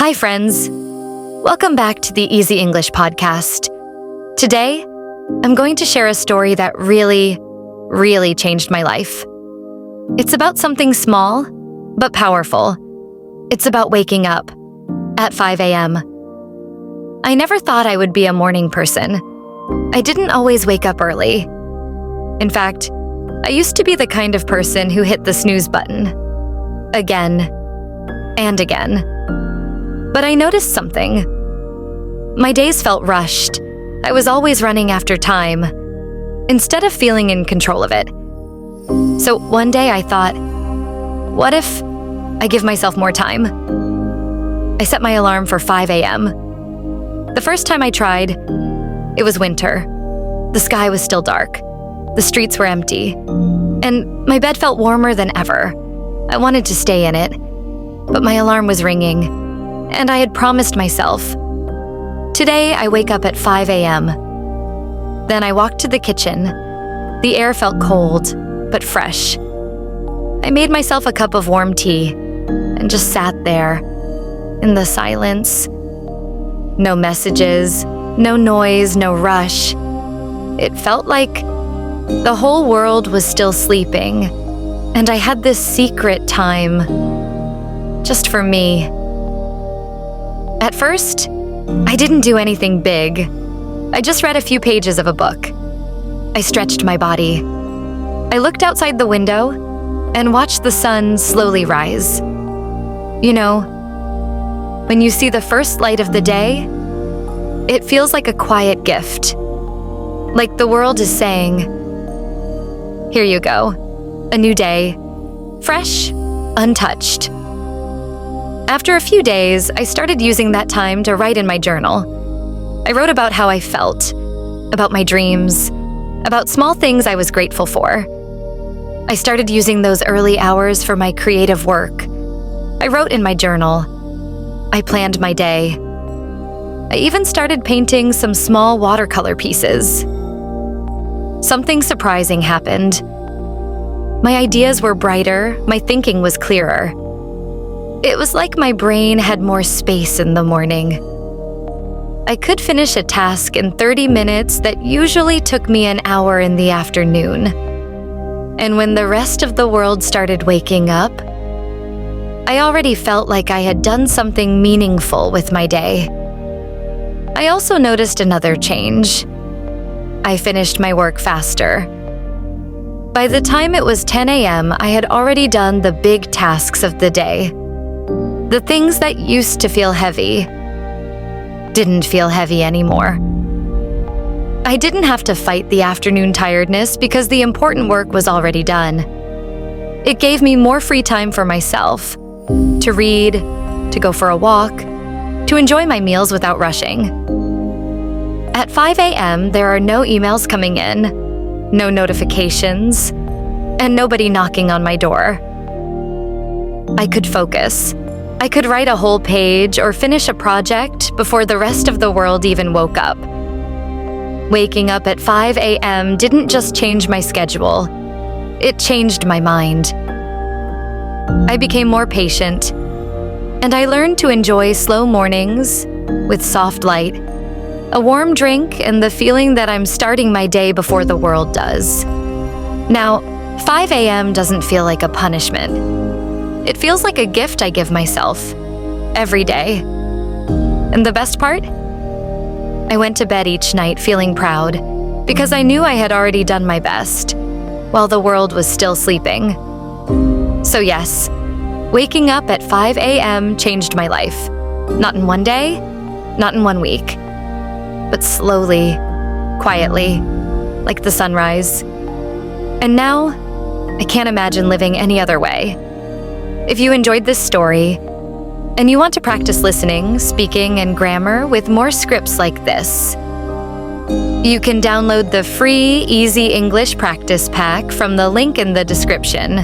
Hi, friends. Welcome back to the Easy English podcast. Today, I'm going to share a story that really changed my life. It's about something small, but powerful. It's about waking up at 5 a.m. I never thought I would be a morning person. I didn't always wake up early. In fact, I used to be the kind of person who hit the snooze button again and again. But I noticed something. My days felt rushed. I was always running after time, instead of feeling in control of it. So one day I thought, what if I give myself more time? I set my alarm for 5 a.m. The first time I tried, it was winter. The sky was still dark. The streets were empty. And my bed felt warmer than ever. I wanted to stay in it, but my alarm was ringing. And I had promised myself. Today, I wake up at 5 a.m. Then I walked to the kitchen. The air felt cold, but fresh. I made myself a cup of warm tea and just sat there in the silence. No messages, no noise, no rush. It felt like the whole world was still sleeping, and I had this secret time just for me. At first, I didn't do anything big. I just read a few pages of a book. I stretched my body. I looked outside the window and watched the sun slowly rise. You know, when you see the first light of the day, it feels like a quiet gift. Like the world is saying, here you go, a new day, fresh, untouched. After a few days, I started using that time to write in my journal. I wrote about how I felt, about my dreams, about small things I was grateful for. I started using those early hours for my creative work. I wrote in my journal. I planned my day. I even started painting some small watercolor pieces. Something surprising happened. My ideas were brighter, my thinking was clearer. It was like my brain had more space in the morning. I could finish a task in 30 minutes that usually took me an hour in the afternoon. And when the rest of the world started waking up, I already felt like I had done something meaningful with my day. I also noticed another change. I finished my work faster. By the time it was 10 a.m., I had already done the big tasks of the day. The things that used to feel heavy didn't feel heavy anymore. I didn't have to fight the afternoon tiredness because the important work was already done. It gave me more free time for myself, to read, to go for a walk, to enjoy my meals without rushing. At 5 a.m., there are no emails coming in, no notifications, and nobody knocking on my door. I could focus. I could write a whole page or finish a project before the rest of the world even woke up. Waking up at 5 a.m. didn't just change my schedule, it changed my mind. I became more patient, and I learned to enjoy slow mornings with soft light, a warm drink, and the feeling that I'm starting my day before the world does. Now, 5 a.m. doesn't feel like a punishment. It feels like a gift I give myself every day. And the best part? I went to bed each night feeling proud because I knew I had already done my best while the world was still sleeping. So yes, waking up at 5 a.m. changed my life. Not in one day, not in 1 week, but slowly, quietly, like the sunrise. And now, I can't imagine living any other way. If you enjoyed this story, and you want to practice listening, speaking, and grammar with more scripts like this, you can download the free Easy English Practice Pack from the link in the description.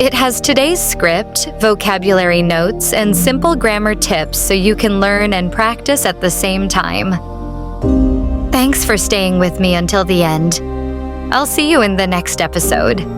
It has today's script, vocabulary notes, and simple grammar tips so you can learn and practice at the same time. Thanks for staying with me until the end. I'll see you in the next episode.